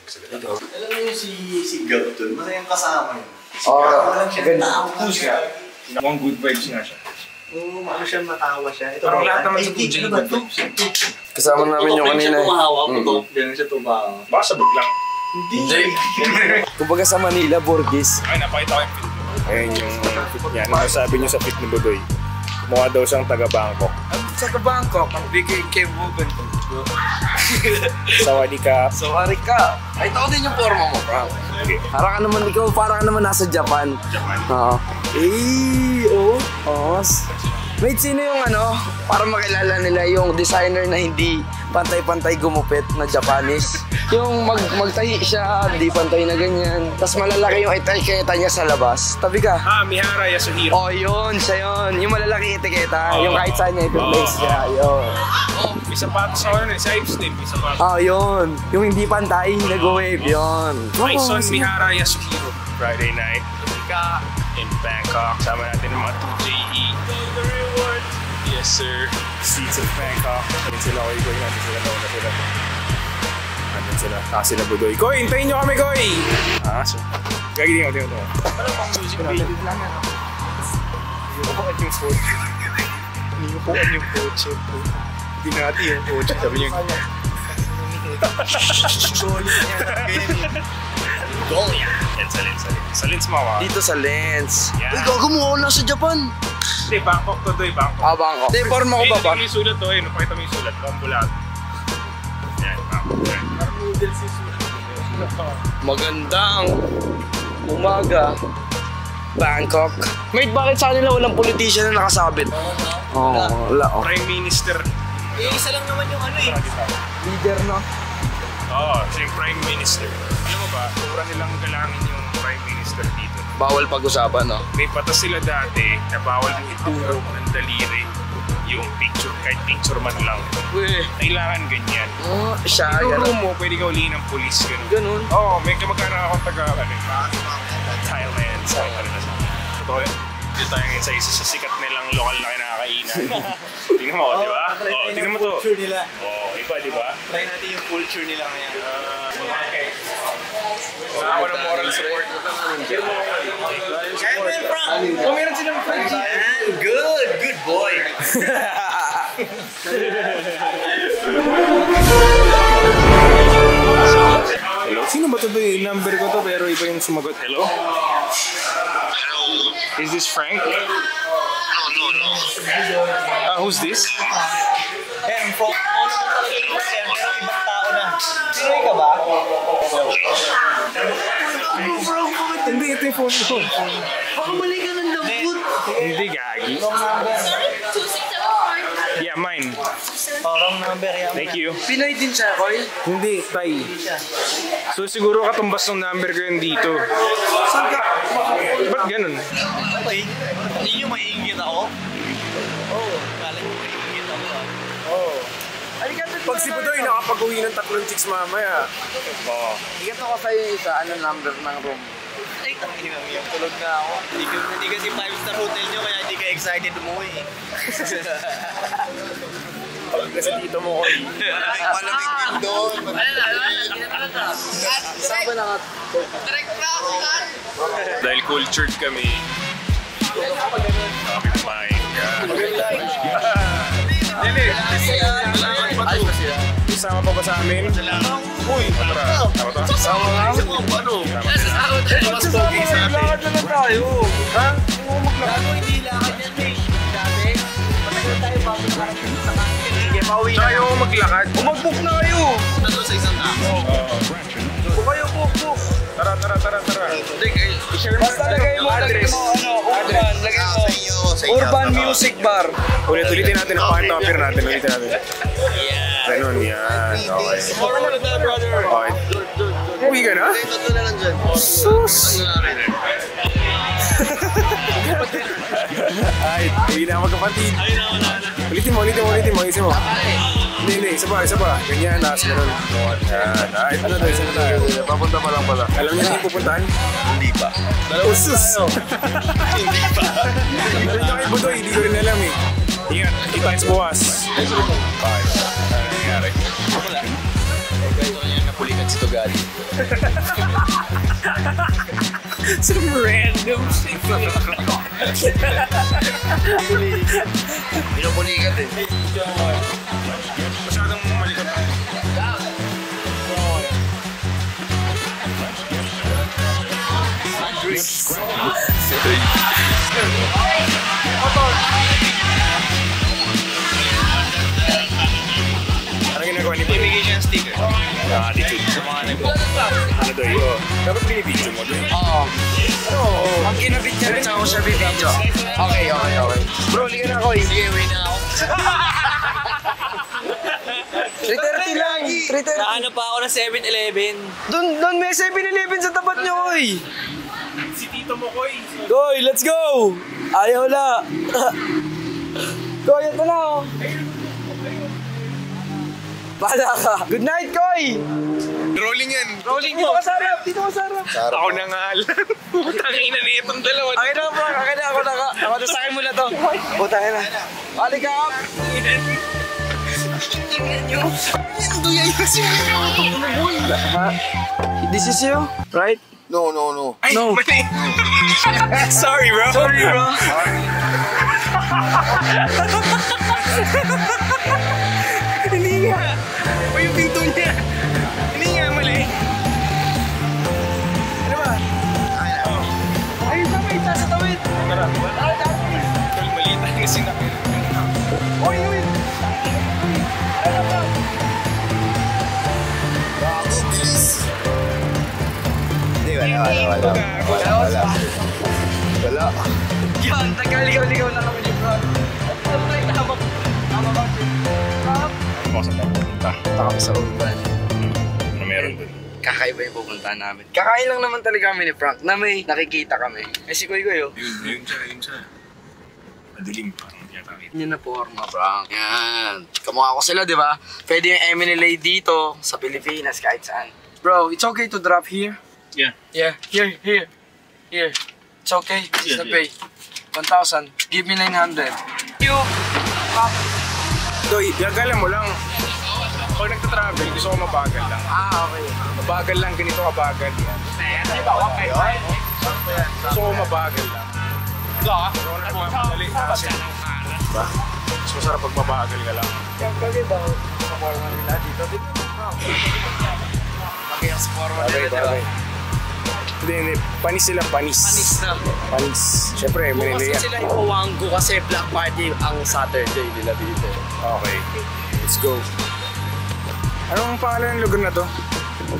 Alam mo yung si Gab dun, masayang kasama yun. Who's siya? Mukhang good vibes nga siya. Oo, ano siya, matawa siya. Parang lahat naman sa 2J good vibes. Kasama namin yung kanina eh. Ganun siya tumahawa. Baka sabog lang. Hindi. Kumbaga sa Manila, Borges. Ay, napakita ko yung fit. Ayun yung fit niya. Ano masabi niyo sa fit ni Budoy? Mukha daw siyang taga-Bangkok. Sa Bangkok, ang bigay kay Buben. Sawadi ka. Sorry ka. Ay, ito din yung forma mo, bro. Okay. Parang naman nasa Japan. Japan. Oo. Wait, sino yung para makilala nila yung designer na hindi pantay-pantay gumupit na Japanese? Yung magtahi siya, di pantay na ganyan. Tapos malalaki yung etiketa niya sa labas. Tabi ka. Mihara Yasuhiro. Oh, yun, siya yun. Yung malalaki etiketa. Yung kahit saan niya ipin-place siya. Yun. May sapatos ako nun eh. Sa Ives din, may sapatos. Oh, yun. Yung hindi pantay, nag-wave. Yun. Maison Mihara Yasuhiro. Friday night. In Bangkok. Sama natin ng mga 2JE. The reward. Yes, sir. Seeds of Bangkok. Nandun sila, Koy. Nandun sila. Nandun sila. Sila Budoy. Koy, hintayin nyo kami, Koy! So. Gagi din ako. Parang pang music video lang yan. Inukuan yung phone. Inukuan yung kotse. Hindi natin yung kotse. Sabi niyo. Golia. Sa Lens mawa. Dito sa Lens. Yeah. Uy, gago mo ako nasa Japan. Hindi, Bangkok to, Doy. Bangkok. Bangkok. Hindi, forma ko ba ba? May sulat to, napakita mo yung sulat. Kambulat. Yan, Bangkok. Parang noodles yung sulat. Magandang umaga, Bangkok. Mate, bakit sa kanila walang politician na nakasabit? Wala. Prime Minister. Isa lang naman yung Leader, no? Siya yung Prime Minister. Alam mo ba, pura nilang galangin yung Prime Minister dito. Bawal pag-usapan, no? May patas sila dati na bawal ituro ng daliri yung picture, kahit picture man lang. Kailangan ganyan. Siya, Tinuro mo, pwede ka ulihin ng polis. Ganun? May kamag-anak akong taga Thailand. Totoo yun. Dito tayo ngayon sa isa sa sikat nilang lokal na kinakainan. Tingnan mo, di ba? Tingnan mo to. Culture nila. Iba, di ba? Try natin yung culture nila ngayon. Okay. Wala ng moral support. Kaya Frank! Meron silang Frank. Good boy! Hello? Sino ba ito? Number ko to pero iba yung sumagot. Hello? Is this Frank? No. Who's this? From pero ibang tao na. Pinoy ka ba? Hindi, ito yung phone ko. Baka mali ka ng lambot. Hindi, gagi. Wrong number. Yeah, mine. Wrong number yan. Thank you. Pinoy din siya, Koy? Hindi, Tay. So siguro katumbas ng number ko yun dito. Saan ka? Ba't ganun? Okay. Hindi nyo maiingit ako? Kala nyo maiingit ako Pag si Budoy, nakapag-uwi ng 3 chicks mamaya. Igat ako sa'yo isa, number ng room? Ay, yung tulog na ako. Hindi kasi 5-star hotel nyo kaya hindi ka excited umuwi. Pag kasi dito mo, Koy. Ay, malamig din doon. Saan na nga? Dahil cultured kami. Kami kumain ka. Dili! Isama pa ba sa amin? Uy! Tara! Sama nga? Ano? Mas pogi sa atin. Lakad na lang tayo. Ha? Gago hindi lakad yan eh. Dati, matagal tayo bago nakarating sa kantin. Sige, pauwi na. Tsaka yung maglakad. Mag-book na kayo. Punta doon sa isang tao. Kung kayo book. Tara. Basta lagay mo address. Urban. Lagay mo. Urban Music Bar. Ulitin natin ang pangat na appear natin. Ulitin natin. Ganun yan. Okay. Okay. Uwi ka na? Ito na lang dyan. Sus! Ay, uwi na magkapatid. Ulitin mo. Isin mo. Hindi. Isa pa. Ganyan, taas ganun. Yan. Ay, ano tayo? Saan tayo? Papunta pa lang pala. Alam niyo yung pupuntahan? Hindi pa. Sus! Hindi pa. Alam niyo kay Budoy, hindi ko rin alam eh. Ingat, kita tayo bukas. Bye. Ano nangyari? Wala. Ganito niya napulikan si to God. Some random shit. Pinupulikat eh. Masyadong malikot. Ano ginagawa ni Boy? Ibigay siya ng sticker. Attitude. Sa mga Ano daw yun? Dapat binibidyo mo doon. Oo. Pag kinabit niya rin ako siya bibidyo. Okay. Bro, liga na ako eh. Sige, wait na ako. 3:30 lang. 3:30. Naano pa ako ng 7-Eleven. Doon may 7-Eleven sa tapat niyo, oy. Si Tito mo, Koy. Koy, let's go! Ayaw na. Koy, ito na oh. Bahala ka. Good night, Koy! Rolling yan. Rolling dito ka sa harap. Dito ka sa harap. Ako na nga alam. Putang ina na itong dalawa. Akin na, bro. Akin na. Ako na sa akin muna to. Putang ina. Balik ka up. This is you, right? No. Ay, No. mali. Sorry, bro. Sorry, bro. Hindi nga. O yung pinto niya. Hindi nga, mali. Ano ba? Ay, tama. Ita sa tawid. Tol, mali tayo kasi na. Oy. Hindi, wala. Yan, tagal-ligaw na kami ni bro. Tama ba? Ako sa pupunta. Punta kami sa urban. Ano meron dun? Kakaiba yung pupuntahan namin. Kakain lang naman talaga kami ni Frank na may nakikita kami. Eh si Koy oh. Yun siya. Madilim parang yata. Yan na forma, Frank. Yan. Kamukha ko sila, di ba? Pwede yung Eminelay dito, sa Pilipinas, kahit saan. Bro, it's okay to drop here? Yeah. Yeah. Here. It's okay. This is the pay. 1,000. Give me 900. You. Doy, gagala mo lang. Pag nagta-travel, gusto ko mabagal lang. Okay. Mabagal lang, ganito kabagal. Gusto ko mabagal lang. Gusto ko na madali kasi. Diba? Mas masarap pag mabagal ka lang. Yung kaganda sa forma nila dito. Lagi ang sa forma nila, di ba? Hindi. Panis sila, panis. Panis. Siyempre, Manila yan. Sila yung Owango kasi Black Party ang Saturday nila dito. Okay. Let's go. Anong pangalan ng lugar na to?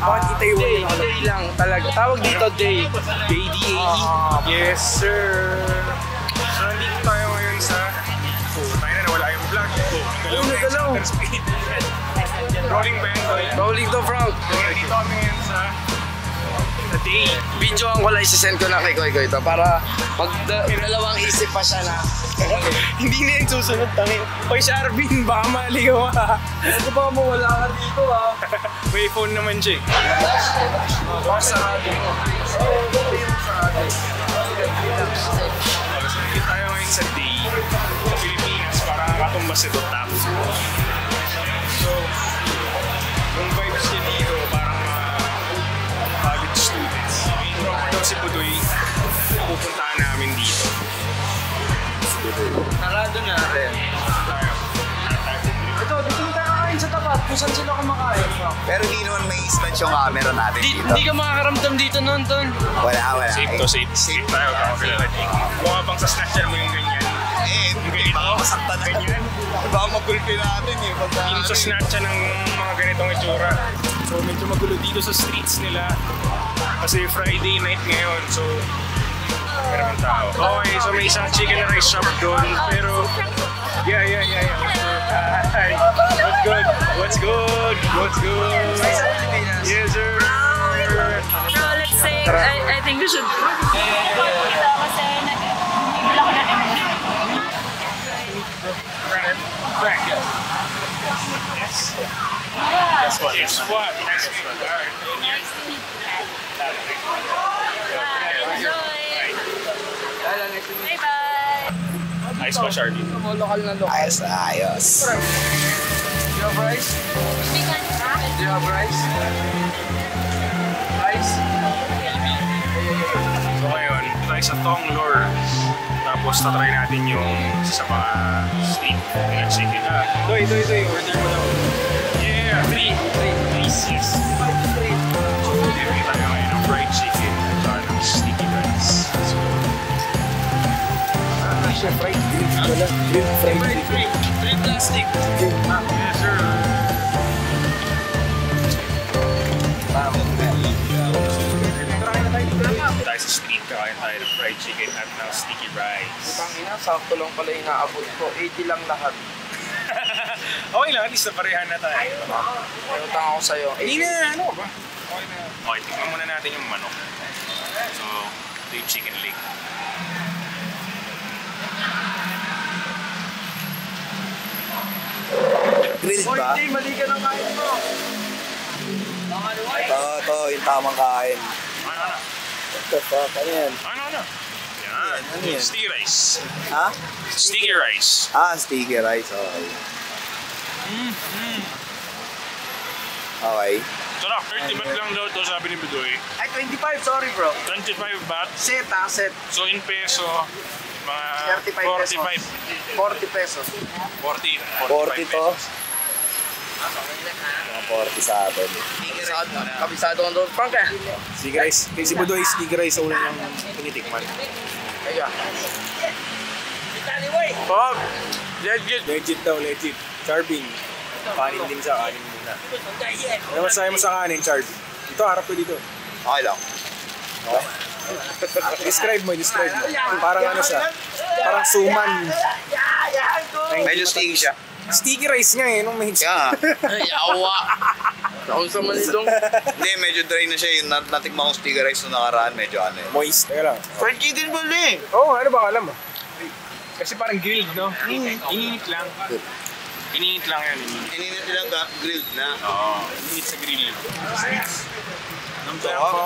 Bakit Itaewon Day, yung day lang talaga. Tawag dito, day. Day DAE. Yes, sir. So, nandito tayo ngayon sa... tayo na nawala yung vlog. Nagalaw. Rolling ba yan, Doy? Rolling to, Frank. Nandito kami ngayon sa Day. Videoan ko lang, isisend ko na kay Koy ito para dalawang isip pa siya na. Hindi na yung susunod, tangin. Oy, Sharbin, baka maligaw ka. Ano ba mo, wala ka dito ah. May phone naman siya eh. Baka sarado mo. Nandito tayo ngayon sa Day, sa Pilipinas, para katumbas ito top. So, yung vibes niya dito, parang college students. May tropa daw si Budoy, pupuntahan namin dito. Narado na rin. Ito, dito na tayo kakain sa tapat. Kung saan sila kumakain. Pero di naman may snatch yung camera natin dito. Hindi ka makakaramdam dito noon, Ton. Wala. Safe to safe. Safe tayo. Mukha bang sa snatcher mo yung ganyan? Hindi, baka masaktan na. Ganyan. Baka magulpi natin eh. Yung sa snatcher ng mga ganitong itsura. So medyo magulo dito sa streets nila. Kasi Friday night ngayon. So maraming tao. Okay, so may isang chicken rice shop doon. Pero yeah. Hi. What's good? Yes, sir. So let's say, I think we should. Kasi wala ko na Frank. Yes. Guess what? Bye-bye! Ayos ba, Charlie? Lokal na lokal. Ayos. you have rice? Do you have rice? Rice? So ngayon, tayo sa Tong Lor. Tapos tatry natin yung sa mga steak. Ayan, chicken na. Doy, order mo daw. Yeah, 3. Please, yes. Order tayo ngayon ng fried chicken at saka ng sticky rice. So, Siya, fried grilled wala. Grilled fried chicken. Grilled plastic. yes, sir. Tayo sa street, kakain tayo ng fried chicken at ng sticky rice. Tangina, sakto lang pala yung naabot ko. 80 lang lahat. Okay lang, at least naparehan na tayo. May utang ako sa'yo. Hindi na, ano ba? Okay na. Okay, tignan muna natin yung manok. So, ito yung chicken leg. Grilled Hoy, ba? Jay, mali ka ng kain mo. Ito, yung tamang kain. Ano? What the fuck? Ano yan? Ano? Yan. Ano yan? Sticky rice. Ha? Sticky rice. Sticky rice. Okay. Okay. Sarap, 30 baht lang daw ito, sabi ni Bedoy. Ay, 25, sorry bro. 25 baht. Set. So in peso, mga 35 45. 40 pesos. 40. 40 to. Mga 40 sa atin. Kabisado ko doon. Frank eh. Sticky rice. Si Bedoy, sticky rice sa una niyang tinitikman. Kaya. Pog! Legit daw, legit. Charbing. Kanin din sa kanin muna. Ano masahe mo sa kanin, Charbing? Dito, harap ko dito. Okay lang. Describe mo. Parang ano siya? Parang suman. Medyo sticky siya. Sticky rice nga eh, nung may Kaya nga. Yawa. Taon sa manidong. Hindi, medyo dry na siya. Yung natikman kong sticky rice nung nakaraan, medyo ano eh. moist. Teka lang. Fried chicken ba eh? Oo, ano ba alam mo? Kasi parang grilled, no? Ininit lang. Ininit lang yan. Ininit nilang grilled na. Oo, ininit sa grill. Anong tayo ko?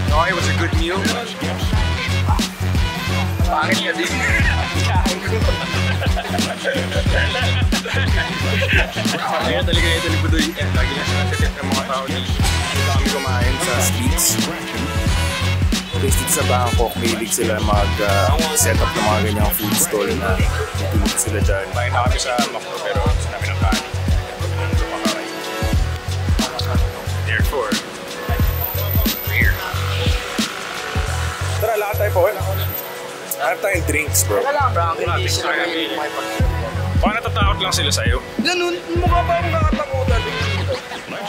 Okay, was a good meal. Pangit ka din. Kaya talaga ito ni Budoy. Lagi na siya nagkakit ng mga tao dito. Dito kami kumain sa streets. Based dito sa Bangkok, mahilig sila mag-set up ng mga ganyang food stall na tulog sila dyan. Bayan na kami sa Makro pero gusto namin ang kanin. Therefore, we're tara, lahat tayo po. Hanap tayong drinks, bro. Wala lang, Frank. Hindi sila may Baka natatakot lang sila sa'yo. ganun, mukha ba akong nakatakutan?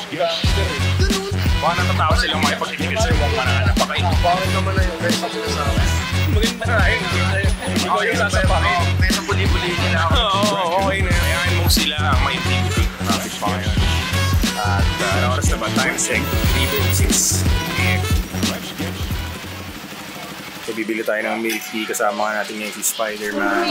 Ganun. Baka natatakot silang makipagtitigil sa'yo kung mananap pa kayo. Bakit naman na yung best sila sa akin? Maganda na yun. Ikaw yung sasapakin. May napuli-puli nila ako. Oo, okay na. Kayaan mo sila ang maintindihan. Traffic pa ngayon. At ano oras na ba? Time check. 3:06 p.m. So bibili tayo ng milk tea kasama natin ngayon si Spider-Man.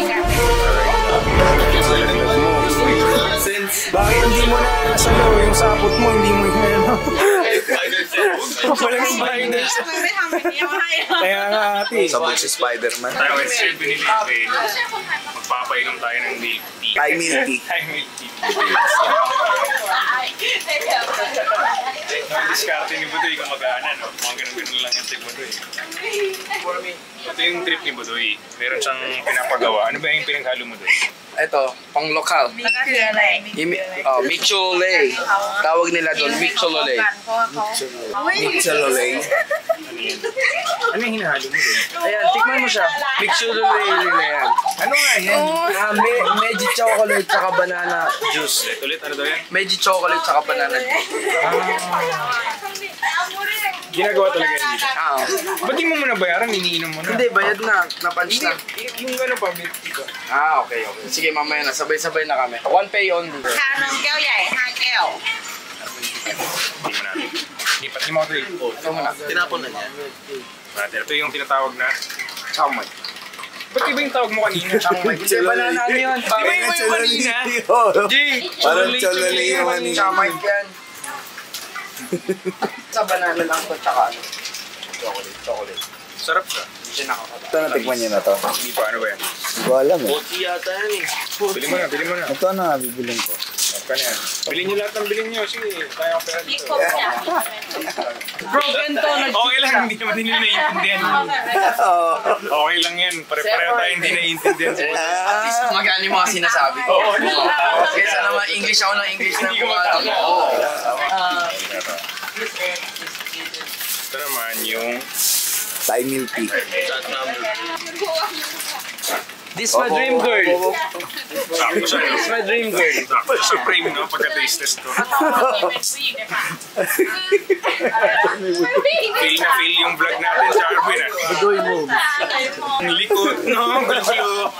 Bakit hindi mo na nasalo yung sapot mo? Hindi mo yun. Walang spider. Kaya nga ate. Sabog si Spider-Man. Tayo ay sir binili magpapainom tayo ng milk tea. Thai milk tea. Thai milk tea. Ang diskarte ni Budoy kung mag-aanan, no? Mga ganun-ganun lang yung trip Budoy. Ito yung trip ni Budoy. Meron siyang pinapagawa. Ano ba yung pinaghalo mo doon? Ito, pang lokal. Michololay. Tawag nila doon, Michololay. Michololay. Ano yun? Ano yung hinahalo mo doon? Ayan, tikman mo siya. Michololay nila yan. Ano nga yan? Meji chocolate tsaka banana juice. Ulit, ano daw yan? Meji chocolate tsaka banana juice. Ginagawa talaga yan dito. Ah, Ba't di mo muna bayaran? Iniinom mo na. hindi, bayad na. Napunch na. Yung ano pa, milk tea ko. Ah, okay. Sige, mamaya na. Sabay-sabay na kami. One pay only. ชานมแก้วใหญ่5 แก้ว Hindi mo natin. Lipat ni mga grill. Ito muna. Tinapon na niya. Ito yung tinatawag na chamay. Ba't iba yung tawag mo kanina? Chamay. Hindi, banana ano yun? Di ba iba yung kanina? Parang chololay yung ano. Chamay yan. Sa banana lang to, tsaka ano. Chocolate. Sarap siya. Diyan ako. Ito, natikman niyo na to. Hindi pa, ano ba yan? Hindi ko alam eh. Boti yata yan eh. Bili mo na, bili mo na. Ito na nga, bibiling ko. Ka na yan. Bilhin nyo lahat ng bilhin nyo. Sige, tayo ang pera dito. Bro, ganito. Okay lang, hindi naman nila naiintindihan. Okay lang yan. Pare-pareho tayo hindi naiintindihan. At least magani mga sinasabi ko. Kaysa naman English ako ng English na kumakain. Ito naman yung... Thai milk tea. This my dream girl. Sakto siya. This my dream girl. Sakto. Supreme, no? Pagka-taste test ko. Feel na feel yung vlog natin sa Arvin, ah. Badoy mo. Ang likod, no? Gulo-gulo.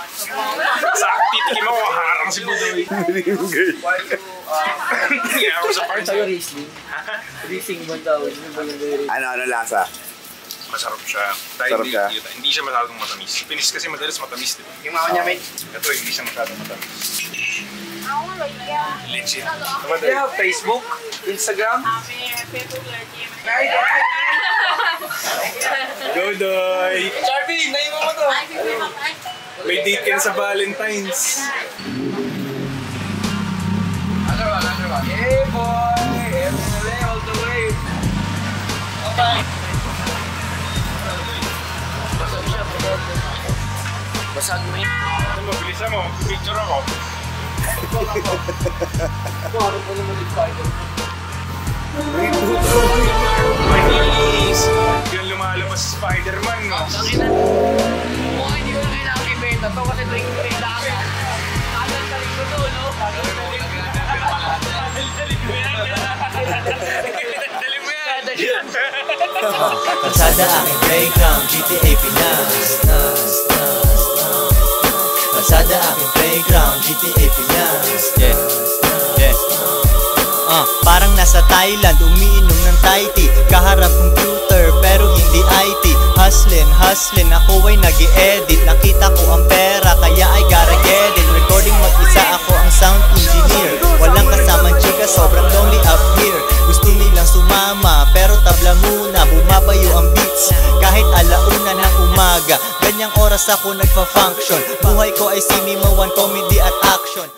Sakto, titikim ako. Harang si Budoy. Dream girl. Kaya ako sa part. Sa'yo Riesling. Riesling ba tawag? Ano lasa? Masarap siya. Dahil Sarap siya. hindi siya masyadong matamis. Pinis kasi madalas matamis, di ba? Yung mama niya, mate. Ito, hindi siya masyadong matamis. Legit. Yeah, Facebook, Instagram. Go, Doy! Charby, naiwan mo to. May date ka na sa Valentine's. Another one. Hey, boy. Every way, all the way. Bye-bye. Basag mo yun. Ano mo, bilisan mo. Picture ako. Ano pa naman yung spider? Manis! Yung lumalabas sa Spider-Man, no? Mukhang hindi ko na kailangan ibenta to kasi drink ko kailangan. Kadal sa rin ko to, no? Kadal sa rin ko yan. Kalsada aking playground, GTA Pinas. Kalsada aking playground, GTA Pinas. Parang nasa Thailand, umiinom ng Thai tea. Kaharap computer, pero hindi IT. Hustlin, ako ay nag-i-edit. Nakita ko ang pera, kaya ay gotta get it. Recording mag-isa, ako ang sound engineer. Walang kasamang chika, sobrang lonely up here. Gusto nilang sumama, pero tabla muna. Bumabayo ang beats, kahit alauna ng umaga. Ganyang oras ako nagpa-function. Buhay ko ay sinimawan, comedy at action.